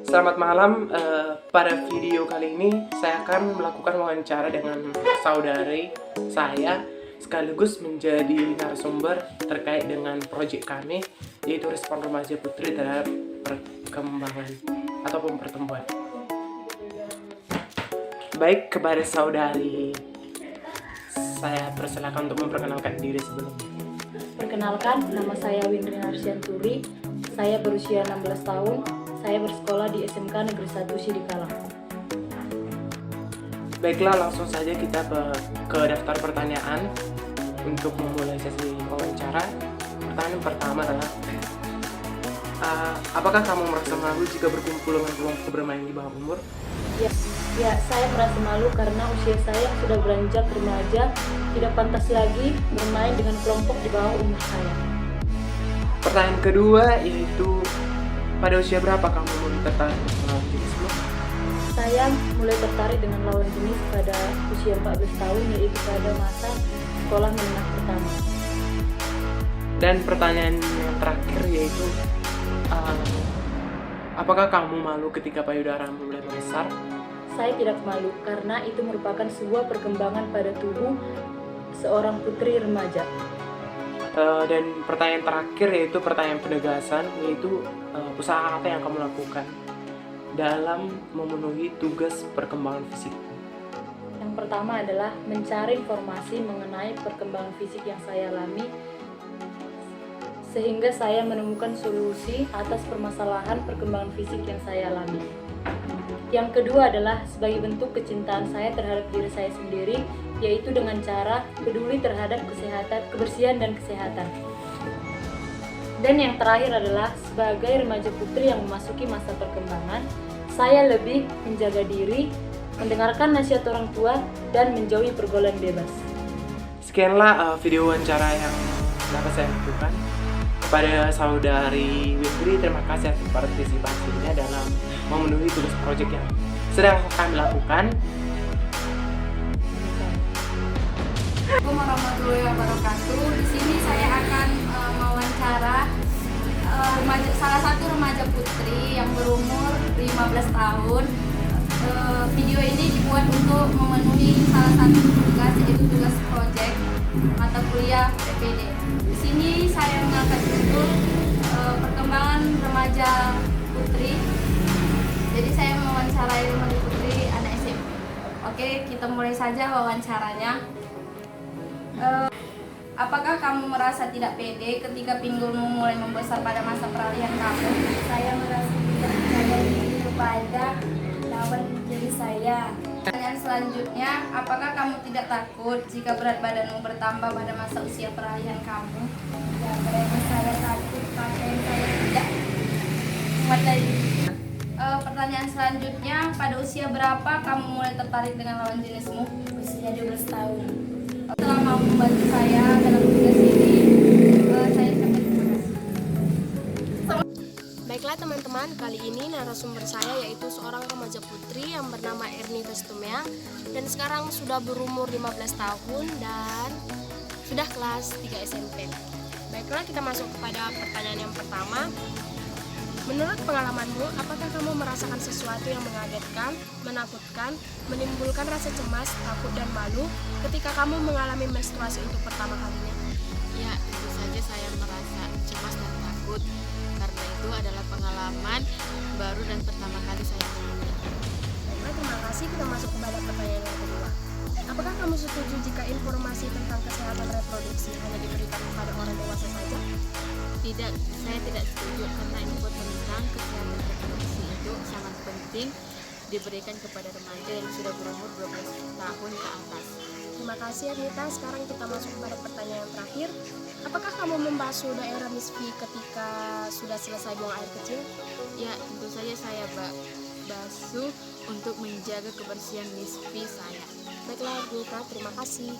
Selamat malam. Pada video kali ini saya akan melakukan wawancara dengan saudari saya sekaligus menjadi narasumber terkait dengan proyek kami, yaitu respon remaja putri terhadap perkembangan ataupun pertumbuhan. Baik, kepada saudari saya persilakan untuk memperkenalkan diri sebelumnya. Perkenalkan, nama saya Windri Narsianturi. Saya berusia 16 tahun. Saya bersekolah di SMK Negeri 1 Sidikalang. Baiklah, langsung saja kita ke daftar pertanyaan untuk memulai sesi wawancara. Pertanyaan pertama adalah, apakah kamu merasa malu jika berkumpul dengan kelompok bermain di bawah umur? Ya, saya merasa malu karena usia saya yang sudah beranjak remaja tidak pantas lagi bermain dengan kelompok di bawah umur saya. Pertanyaan kedua yaitu, pada usia berapa kamu mulai tertarik dengan lawan jenismu? Saya mulai tertarik dengan lawan jenis pada usia 14 tahun, yaitu pada masa sekolah menengah pertama. Dan pertanyaan yang terakhir yaitu, apakah kamu malu ketika payudara mulai membesar? Saya tidak malu karena itu merupakan sebuah perkembangan pada tubuh seorang putri remaja. Dan pertanyaan terakhir yaitu pertanyaan penegasan, yaitu usaha apa yang kamu lakukan dalam memenuhi tugas perkembangan fisik? Yang pertama adalah mencari informasi mengenai perkembangan fisik yang saya alami sehingga saya menemukan solusi atas permasalahan perkembangan fisik yang saya alami. Yang kedua adalah sebagai bentuk kecintaan saya terhadap diri saya sendiri, yaitu dengan cara peduli terhadap kesehatan, kebersihan dan kesehatan. Dan yang terakhir adalah sebagai remaja putri yang memasuki masa perkembangan, saya lebih menjaga diri, mendengarkan nasihat orang tua, dan menjauhi pergaulan bebas. Sekianlah video wawancara yang dapat saya lakukan. Kepada saudari Windri, terima kasih atas partisipasinya dalam memenuhi tugas proyek yang sedang kami lakukan. Assalamualaikum warahmatullahi wabarakatuh. Di sini saya akan mewawancara salah satu remaja putri yang berumur 15 tahun. Video ini dibuat untuk memenuhi salah satu tugas, yaitu tugas proyek mata kuliah PPD. Di sini saya mengangkat judul perkembangan remaja putri. Jadi saya mewawancarai remaja putri anak SMP. Oke, kita mulai saja wawancaranya. Apakah kamu merasa tidak pede ketika pinggulmu mulai membesar pada masa peralihan kamu? Saya merasa tidak percaya diri kepada lawan diri saya. Pertanyaan selanjutnya, apakah kamu tidak takut jika berat badanmu bertambah pada masa usia peralihan kamu? Ya, mereka saya takut pakaian saya tidak Kuat lagi. Pertanyaan selanjutnya, pada usia berapa kamu mulai tertarik dengan lawan jenismu? usia 12 tahun. Setelah mau membantu saya dalam tugas ini, saya ucapkan terima kasih. Baiklah teman-teman, kali ini narasumber saya yaitu seorang remaja putri yang bernama Erni Restumea dan sekarang sudah berumur 15 tahun dan sudah kelas 3 SMP. Baiklah, kita masuk kepada pertanyaan yang pertama. Menurut pengalamanmu, apakah kamu merasakan sesuatu yang mengagetkan, menakutkan, menimbulkan rasa cemas, takut, dan malu ketika kamu mengalami menstruasi untuk pertama kalinya? Ya, tentu saja saya merasa cemas dan takut karena itu adalah pengalaman baru dan pertama kali saya mengalami. Baiklah, terima kasih. Kita masuk kepada pertanyaan yang kedua. Apakah kamu setuju jika informasi tentang kesehatan reproduksi hanya diberikan kepada orang dewasa saja? Tidak, saya tidak setuju karena info tentang kesehatan reproduksi itu sangat penting diberikan kepada remaja yang sudah berumur 12 tahun ke atas. Terima kasih Anita. Sekarang kita masuk kepada pertanyaan yang terakhir. Apakah kamu membasuh daerah misfi ketika sudah selesai buang air kecil? Ya, tentu saja saya basuh untuk menjaga kebersihan misfi saya. Baiklah Anita, terima kasih.